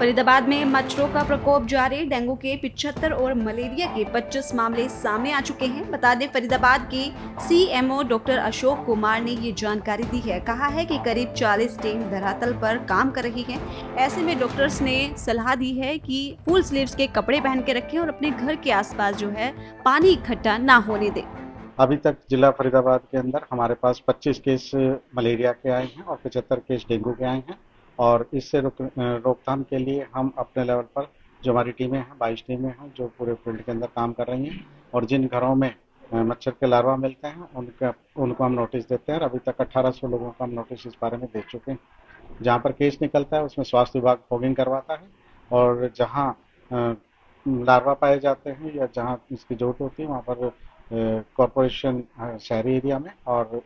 फरीदाबाद में मच्छरों का प्रकोप जारी। डेंगू के 75 और मलेरिया के 25 मामले सामने आ चुके हैं। बता दें, फरीदाबाद के सीएमओ डॉक्टर अशोक कुमार ने ये जानकारी दी है। कहा है कि करीब 40 टीम धरातल पर काम कर रही है। ऐसे में डॉक्टर्स ने सलाह दी है कि फुल स्लीव्स के कपड़े पहन के रखें और अपने घर के आसपास जो है पानी इकट्ठा ना होने दें। अभी तक जिला फरीदाबाद के अंदर हमारे पास 25 केस मलेरिया के आए हैं और 75 केस डेंगू के आए हैं। और इससे रोकथाम के लिए हम अपने लेवल पर जो हमारी टीमें हैं, 22 टीमें हैं जो पूरे फील्ड के अंदर काम कर रही हैं। और जिन घरों में मच्छर के लार्वा मिलते हैं उनको हम नोटिस देते हैं। और अभी तक 1800 लोगों को हम नोटिस इस बारे में दे चुके हैं। जहाँ पर केस निकलता है उसमें स्वास्थ्य विभाग फॉगिंग करवाता है। और जहाँ लार्वा पाए जाते हैं या जहाँ इसकी जरूरत होती है वहाँ पर कॉरपोरेशन शहरी एरिया में और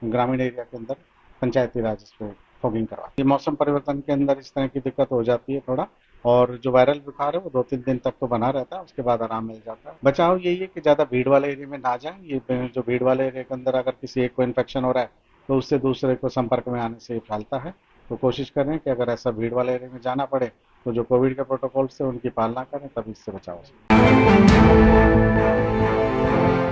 ग्रामीण एरिया के अंदर पंचायती राज इस पर फॉगिंग करवाती है। मौसम परिवर्तन के अंदर इस तरह की दिक्कत हो जाती है थोड़ा। और जो वायरल बुखार है वो 2-3 दिन तक तो बना रहता है, उसके बाद आराम मिल जाता है। बचाव यही है कि ज़्यादा भीड़ वाले एरिया में ना जाएं। ये जो भीड़ वाले एरिया के अंदर अगर किसी एक को इन्फेक्शन हो रहा है तो उससे दूसरे को संपर्क में आने से ये फैलता है। तो कोशिश करें कि अगर ऐसा भीड़ वाले एरिया में जाना पड़े तो जो कोविड के प्रोटोकॉल से उनकी पालना करें, तभी इससे बचाव हो सकता है।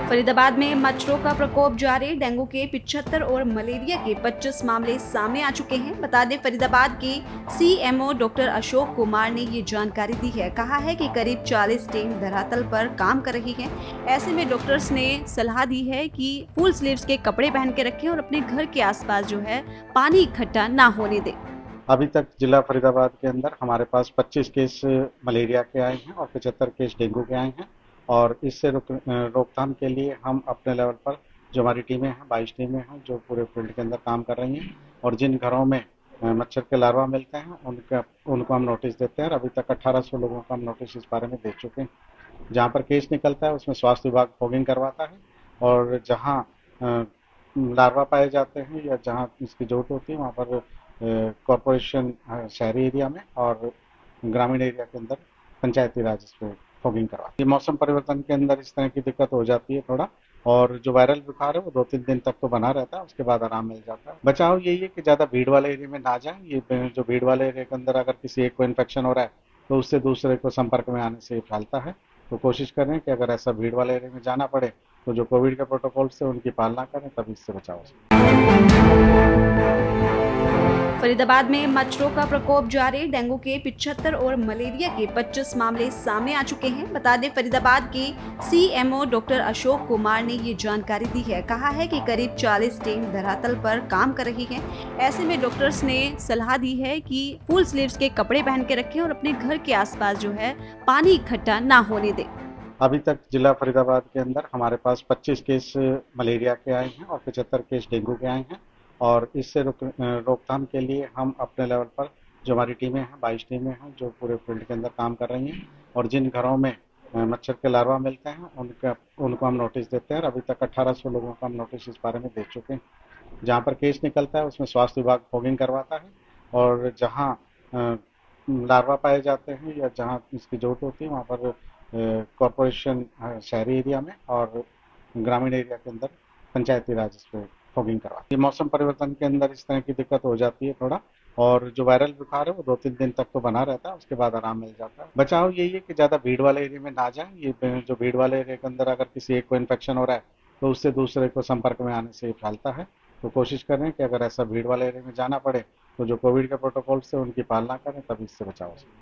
फरीदाबाद में मच्छरों का प्रकोप जारी। डेंगू के 75 और मलेरिया के 25 मामले सामने आ चुके हैं। बता दें, फरीदाबाद के सीएमओ डॉक्टर अशोक कुमार ने ये जानकारी दी है। कहा है कि करीब 40 टीम धरातल पर काम कर रही है। ऐसे में डॉक्टर्स ने सलाह दी है कि फुल स्लीव्स के कपड़े पहन के रखें और अपने घर के आसपास जो है पानी इकट्ठा ना होने दें। अभी तक जिला फरीदाबाद के अंदर हमारे पास 25 केस मलेरिया के आए हैं और 75 केस डेंगू के आए हैं। और इससे रोकथाम के लिए हम अपने लेवल पर जो हमारी टीमें हैं, 22 टीमें हैं जो पूरे फील्ड के अंदर काम कर रही हैं। और जिन घरों में मच्छर के लार्वा मिलते हैं उनको हम नोटिस देते हैं। और अभी तक 1800 लोगों को हम नोटिस इस बारे में दे चुके हैं। जहाँ पर केस निकलता है उसमें स्वास्थ्य विभाग फॉगिंग करवाता है। और जहाँ लार्वा पाए जाते हैं या जहाँ इसकी जरूरत होती है वहाँ पर कॉरपोरेशन शहरी एरिया में और ग्रामीण एरिया के अंदर पंचायती राज इस पर फॉगिंग करवाती है। मौसम परिवर्तन के अंदर इस तरह की दिक्कत हो जाती है थोड़ा। और जो वायरल बुखार है वो 2-3 दिन तक तो बना रहता है, उसके बाद आराम मिल जाता है। बचाव यही है कि ज़्यादा भीड़ वाले एरिया में ना जाएं। ये जो भीड़ वाले एरिया के अंदर अगर किसी एक को इन्फेक्शन हो रहा है तो उससे दूसरे को संपर्क में आने से ये फैलता है। तो कोशिश करें कि अगर ऐसा भीड़ वाले एरिया में जाना पड़े तो जो कोविड के प्रोटोकॉल से उनकी पालना करें, तभी इससे बचाव हो सकता है। फरीदाबाद में मच्छरों का प्रकोप जारी। डेंगू के 75 और मलेरिया के 25 मामले सामने आ चुके हैं। बता दें, फरीदाबाद के सीएमओ डॉक्टर अशोक कुमार ने ये जानकारी दी है। कहा है कि करीब 40 टीम धरातल पर काम कर रही है। ऐसे में डॉक्टर्स ने सलाह दी है कि फुल स्लीव्स के कपड़े पहन के रखें और अपने घर के आसपास जो है पानी इकट्ठा ना होने दें। अभी तक जिला फरीदाबाद के अंदर हमारे पास 25 केस मलेरिया के आए हैं और 75 केस डेंगू के आए हैं। और इससे रोकथाम के लिए हम अपने लेवल पर जो हमारी टीमें हैं, 22 टीमें हैं जो पूरे फील्ड के अंदर काम कर रही हैं। और जिन घरों में मच्छर के लार्वा मिलते हैं उनको हम नोटिस देते हैं। और अभी तक 1800 लोगों को हम नोटिस इस बारे में दे चुके हैं। जहाँ पर केस निकलता है उसमें स्वास्थ्य विभाग फॉगिंग करवाता है। और जहाँ लार्वा पाए जाते हैं या जहाँ इसकी जरूरत होती है वहाँ पर कॉरपोरेशन शहरी एरिया में और ग्रामीण एरिया के अंदर पंचायती राज इस पर फॉगिंग करवाती है। मौसम परिवर्तन के अंदर इस तरह की दिक्कत हो जाती है थोड़ा। और जो वायरल बुखार है वो 2-3 दिन तक तो बना रहता है, उसके बाद आराम मिल जाता है। बचाव यही है कि ज़्यादा भीड़ वाले एरिया में ना जाएं। ये जो भीड़ वाले एरिया के अंदर अगर किसी एक को इन्फेक्शन हो रहा है तो उससे दूसरे को संपर्क में आने से ये फैलता है। तो कोशिश करें कि अगर ऐसा भीड़ वाले एरिया में जाना पड़े तो जो कोविड के प्रोटोकॉल से उनकी पालना करें, तभी इससे बचाव हो सकता है।